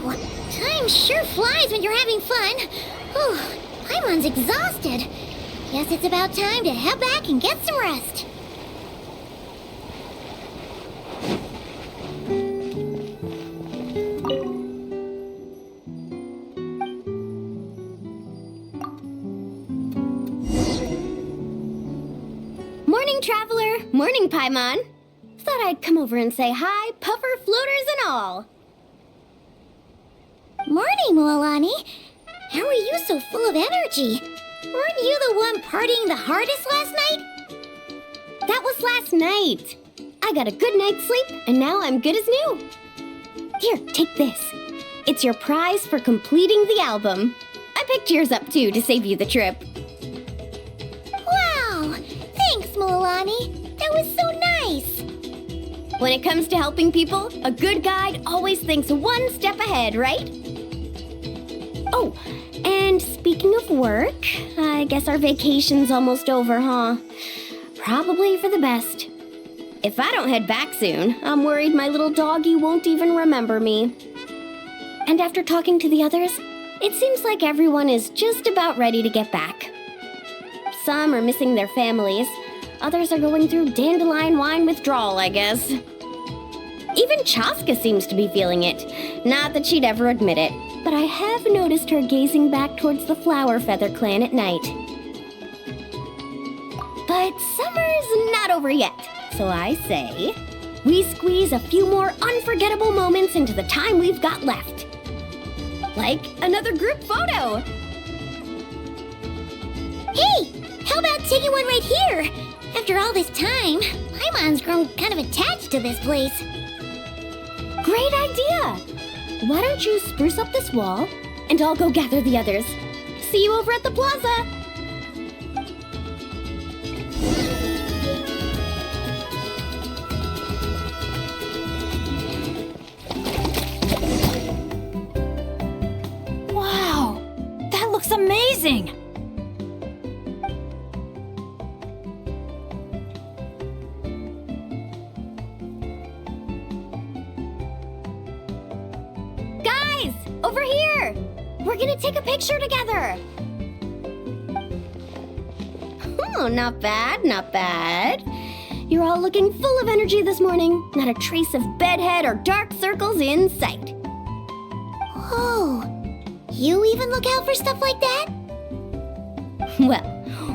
Wow! Time sure flies when you're having fun. Whew, Paimon's exhausted. Guess it's about time to head back and get some rest. Morning, traveler. Morning, Paimon. Thought I'd come over and say hi, puffer, floaters, and all. Morning, Mualani. How are you so full of energy? Weren't you the one partying the hardest last night? That was last night. I got a good night's sleep, and now I'm good as new. Here, take this. It's your prize for completing the album. I picked yours up, too, to save you the trip. Wow! Thanks, Mualani. That was so nice. When it comes to helping people, a good guide always thinks one step ahead, right? Oh, and speaking of work, I guess our vacation's almost over, huh? Probably for the best. If I don't head back soon, I'm worried my little doggy won't even remember me. And after talking to the others, it seems like everyone is just about ready to get back. Some are missing their families. Others are going through dandelion wine withdrawal, I guess. Even Chaska seems to be feeling it. Not that she'd ever admit it, but I have noticed her gazing back towards the Flower Feather clan at night. But summer's not over yet, so I say, we squeeze a few more unforgettable moments into the time we've got left. Like another group photo. Hey, how about taking one right here? After all this time, Paimon's grown kind of attached to this place. Great idea! Why don't you spruce up this wall, and I'll go gather the others. See you over at the plaza! Wow! That looks amazing! Over here! We're gonna take a picture together! Oh, not bad, not bad. You're all looking full of energy this morning. Not a trace of bedhead or dark circles in sight. Oh, you even look out for stuff like that? Well,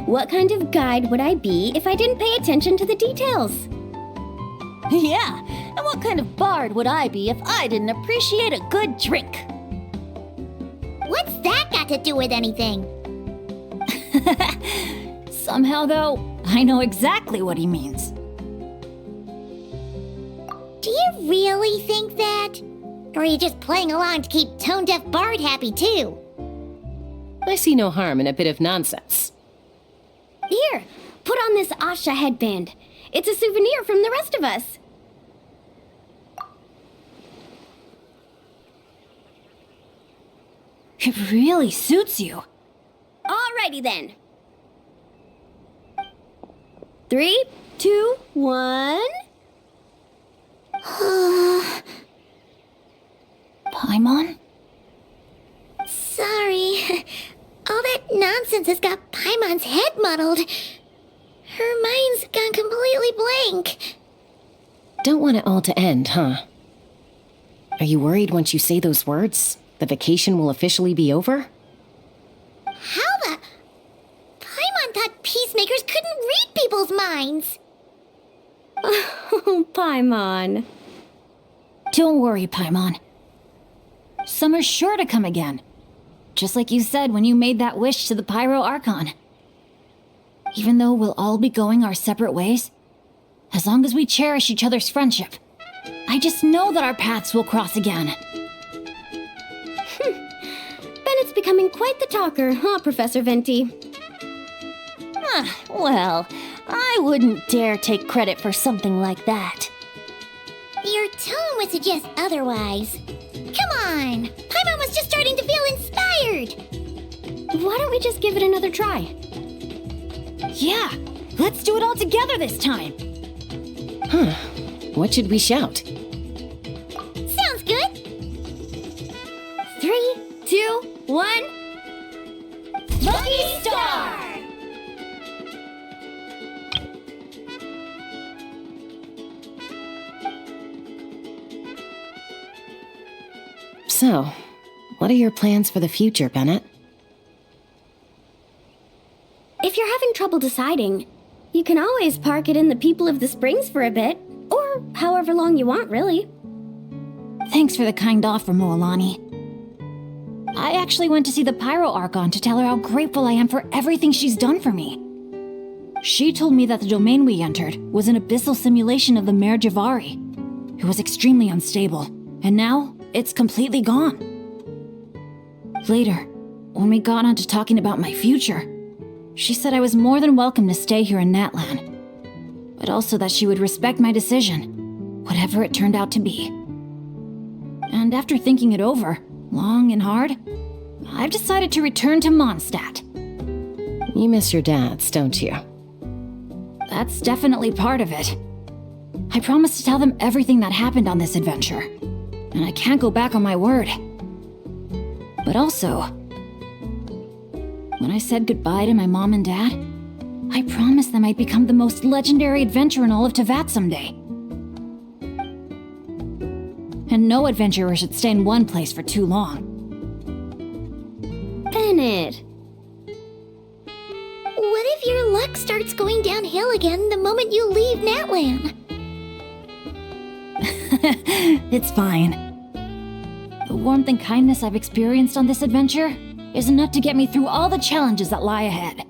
what kind of guide would I be if I didn't pay attention to the details? Yeah, and what kind of bard would I be if I didn't appreciate a good drink? What's that got to do with anything? Somehow, though, I know exactly what he means. Do you really think that? Or are you just playing along to keep Tone Deaf Bard happy, too? I see no harm in a bit of nonsense. Here, put on this Asha headband. It's a souvenir from the rest of us. It really suits you. Alrighty then. 3, 2, 1. Paimon? Sorry. All that nonsense has got Paimon's head muddled. Her mind's gone completely blank. Don't want it all to end, huh? Are you worried once you say those words, the vacation will officially be over? How the... Paimon thought peacemakers couldn't read people's minds. Oh, Paimon. Don't worry, Paimon. Summer's sure to come again. Just like you said when you made that wish to the Pyro Archon. Even though we'll all be going our separate ways, as long as we cherish each other's friendship, I just know that our paths will cross again. Bennett's becoming quite the talker, huh, Professor Venti? Well, I wouldn't dare take credit for something like that. Your tone would suggest otherwise. Come on! Paimon was just starting to feel inspired! Why don't we just give it another try? Yeah, let's do it all together this time! Huh. What should we shout? Sounds good! 1. Lucky Star! So, what are your plans for the future, Bennett? If you're having trouble deciding, you can always park it in the People of the Springs for a bit, or however long you want, really. Thanks for the kind offer, Moalani. I actually went to see the Pyro Archon to tell her how grateful I am for everything she's done for me. She told me that the domain we entered was an abyssal simulation of the Mare Javari. It was extremely unstable, and now it's completely gone. Later, when we got on to talking about my future, she said I was more than welcome to stay here in Natlan, but also that she would respect my decision, whatever it turned out to be. And after thinking it over, long and hard, I've decided to return to Mondstadt. You miss your dads, don't you? That's definitely part of it. I promised to tell them everything that happened on this adventure, and I can't go back on my word. But also, when I said goodbye to my mom and dad, I promised them I'd become the most legendary adventurer in all of Teyvat someday. And no adventurer should stay in one place for too long. Bennett. What if your luck starts going downhill again the moment you leave Natlan? It's fine. The warmth and kindness I've experienced on this adventure is enough to get me through all the challenges that lie ahead.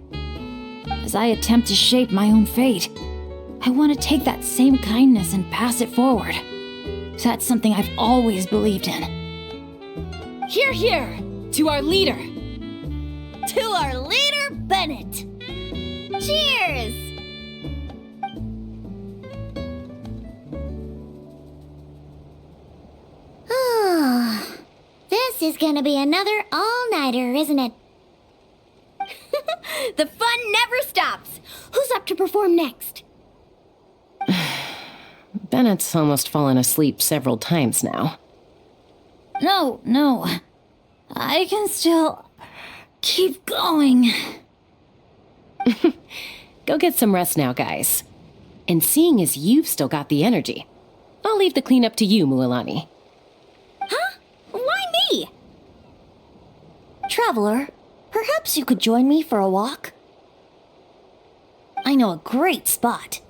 As I attempt to shape my own fate, I want to take that same kindness and pass it forward. That's something I've always believed in. Hear, hear! To our leader! To our leader, Bennett! Cheers! Oh, this is gonna be another all-nighter, isn't it? The fun never stops. Who's up to perform next? Bennett's almost fallen asleep several times now. No. I can still keep going. Go get some rest now, guys. And seeing as you've still got the energy, I'll leave the cleanup to you, Mualani. Huh? Why me? Traveler, perhaps you could join me for a walk? I know a great spot.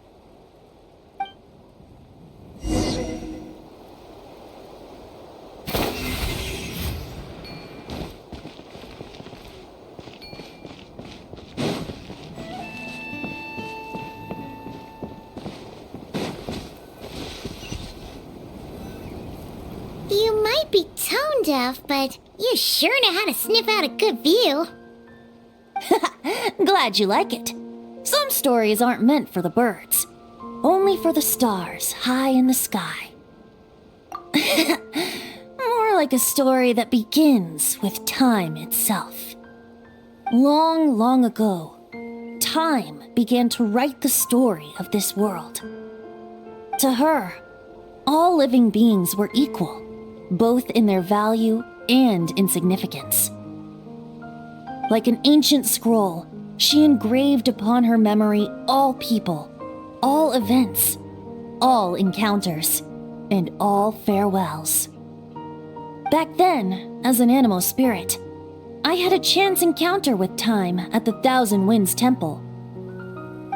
You might be tone deaf, but you sure know how to sniff out a good view. Glad you like it. Some stories aren't meant for the birds, only for the stars high in the sky. More like a story that begins with time itself. Long, long ago, time began to write the story of this world. To her, all living beings were equal, both in their value and insignificance. Like an ancient scroll, she engraved upon her memory all people, all events, all encounters, and all farewells. Back then, as an animal spirit, I had a chance encounter with time at the Thousand Winds Temple.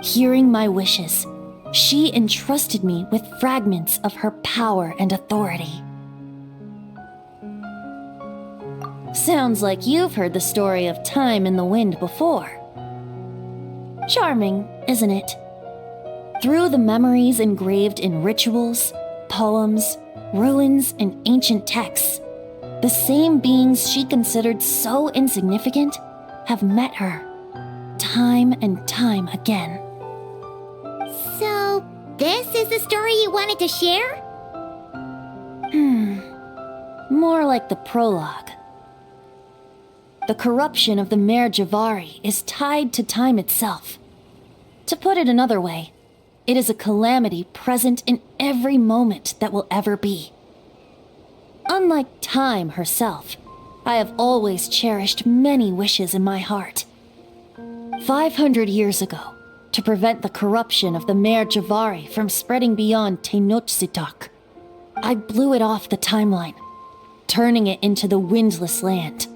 Hearing my wishes, she entrusted me with fragments of her power and authority. Sounds like you've heard the story of time and the wind before. Charming, isn't it? Through the memories engraved in rituals, poems, ruins, and ancient texts, the same beings she considered so insignificant have met her, time and time again. So, this is the story you wanted to share? More like the prologue. The corruption of the Mare Javari is tied to time itself. To put it another way, it is a calamity present in every moment that will ever be. Unlike time herself, I have always cherished many wishes in my heart. 500 years ago, to prevent the corruption of the Mare Javari from spreading beyond Tenochtitak, I blew it off the timeline, turning it into the Windless Land.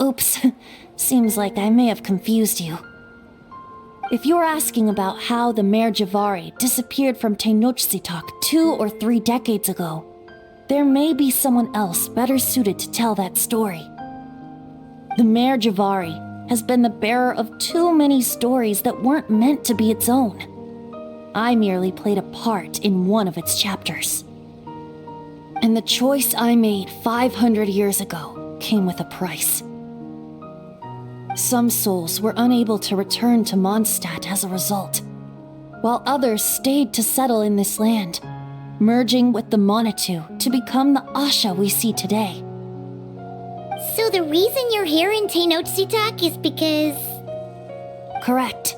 Oops, seems like I may have confused you. If you're asking about how the Mare Javari disappeared from Tenochtitak 2 or 3 decades ago, there may be someone else better suited to tell that story. The Mare Javari has been the bearer of too many stories that weren't meant to be its own. I merely played a part in one of its chapters. And the choice I made 500 years ago came with a price. Some souls were unable to return to Mondstadt as a result, while others stayed to settle in this land, merging with the Monitu to become the Asha we see today. So the reason you're here in Tenochtitak is because... Correct.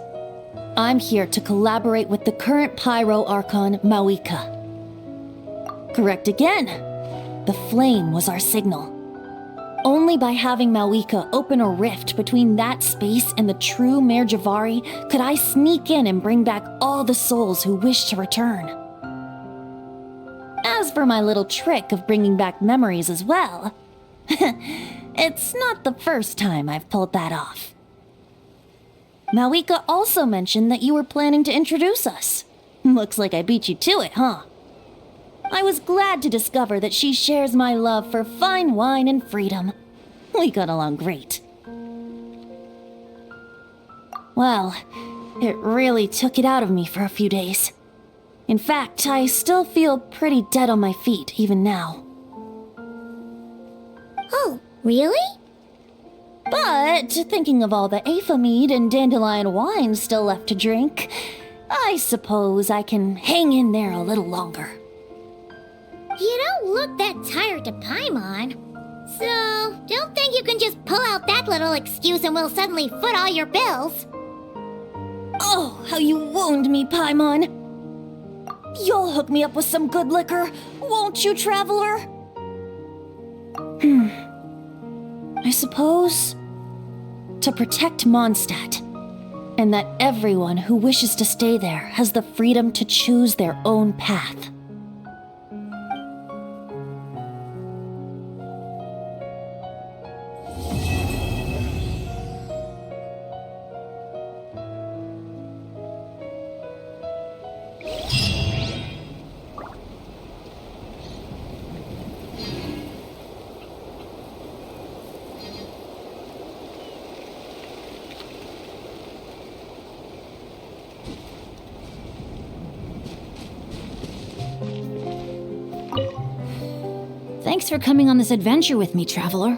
I'm here to collaborate with the current Pyro Archon, Mawika. Correct again. The flame was our signal. Only by having Mawika open a rift between that space and the true Mare Javari could I sneak in and bring back all the souls who wish to return. As for my little trick of bringing back memories as well, it's not the first time I've pulled that off. Mawika also mentioned that you were planning to introduce us. Looks like I beat you to it, huh? I was glad to discover that she shares my love for fine wine and freedom. We got along great. Well, it really took it out of me for a few days. In fact, I still feel pretty dead on my feet even now. Oh, really? But thinking of all the Aether mead and dandelion wine still left to drink, I suppose I can hang in there a little longer. You don't look that tired to Paimon. So, don't think you can just pull out that little excuse and we'll suddenly foot all your bills. Oh, how you wound me, Paimon. You'll hook me up with some good liquor, won't you, traveler? I suppose to protect Mondstadt, and that everyone who wishes to stay there has the freedom to choose their own path. Thanks for coming on this adventure with me, traveler.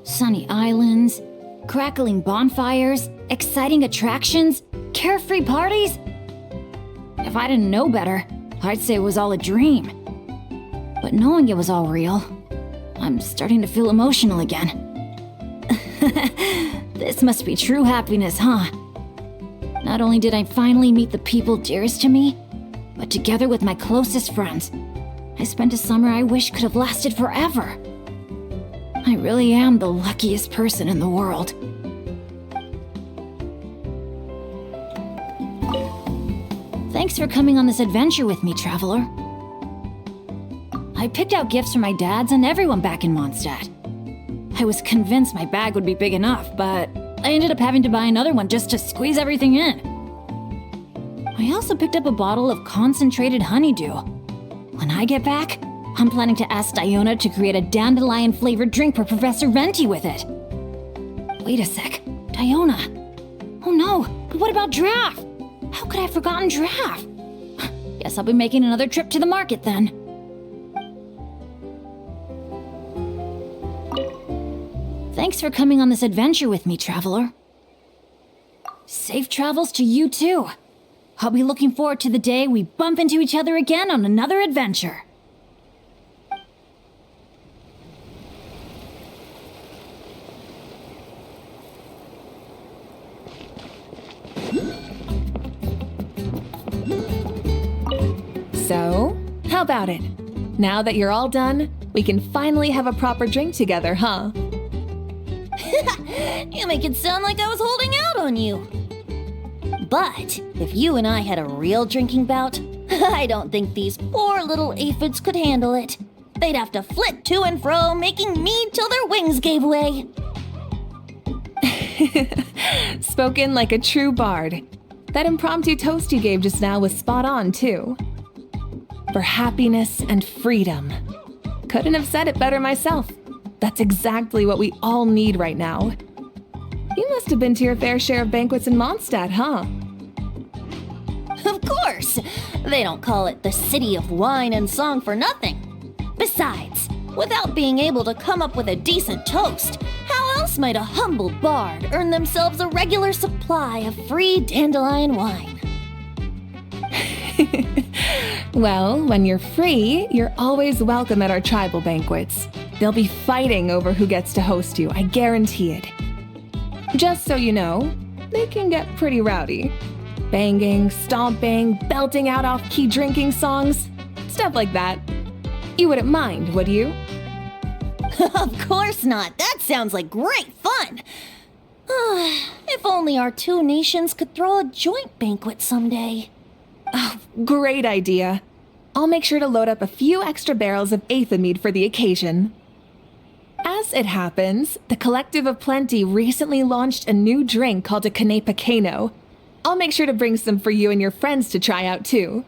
Sunny islands, crackling bonfires, exciting attractions, carefree parties. If I didn't know better, I'd say it was all a dream. But knowing it was all real, I'm starting to feel emotional again. This must be true happiness, huh? Not only did I finally meet the people dearest to me, but together with my closest friends, I spent a summer I wish could have lasted forever. I really am the luckiest person in the world. Thanks for coming on this adventure with me, traveler. I picked out gifts for my dads and everyone back in Mondstadt. I was convinced my bag would be big enough, but I ended up having to buy another one just to squeeze everything in. I also picked up a bottle of concentrated honeydew. When I get back, I'm planning to ask Diona to create a dandelion-flavored drink for Professor Venti with it. Wait a sec, Diona. Oh no, but what about Draff? How could I have forgotten Draff? Guess I'll be making another trip to the market then. Thanks for coming on this adventure with me, traveler. Safe travels to you too. I'll be looking forward to the day we bump into each other again on another adventure. So, how about it? Now that you're all done, We can finally have a proper drink together, huh? You make it sound like I was holding out on you. But if you and I had a real drinking bout, I don't think these poor little aphids could handle it. They'd have to flit to and fro, making me till their wings gave way. Spoken like a true bard. That impromptu toast you gave just now was spot on, too. For happiness and freedom. Couldn't have said it better myself. That's exactly what we all need right now. You must have been to your fair share of banquets in Mondstadt, huh? Of course! They don't call it the City of Wine and Song for nothing. Besides, without being able to come up with a decent toast, how else might a humble bard earn themselves a regular supply of free dandelion wine? Well, when you're free, you're always welcome at our tribal banquets. They'll be fighting over who gets to host you, I guarantee it. Just so you know, they can get pretty rowdy. Banging, stomping, belting out off-key drinking songs, stuff like that. You wouldn't mind, would you? Of course not. That sounds like great fun. If only our two nations could throw a joint banquet someday. Oh, great idea. I'll make sure to load up a few extra barrels of Aether mead for the occasion. As it happens, the Collective of Plenty recently launched a new drink called a Canepa Cano. I'll make sure to bring some for you and your friends to try out too.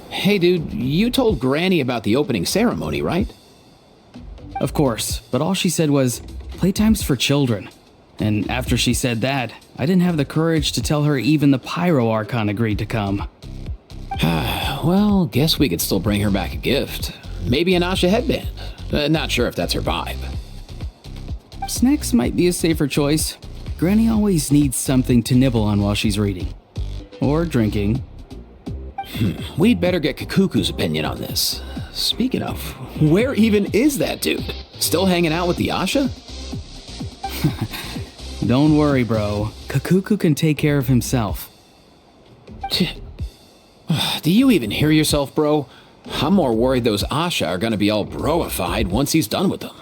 Hey dude, you told Granny about the opening ceremony, right? Of course, but all she said was, playtime's for children. And after she said that, I didn't have the courage to tell her even the Pyro Archon agreed to come. Well, guess we could still bring her back a gift. Maybe an Asha headband. Not sure if that's her vibe. Snacks might be a safer choice. Granny always needs something to nibble on while she's reading. Or drinking. We'd better get Kakuku's opinion on this. Speaking of, where even is that dude? Still hanging out with the Asha? Don't worry, bro. Kakuku can take care of himself. Do you even hear yourself, bro? I'm more worried those Asha are gonna be all broified once he's done with them.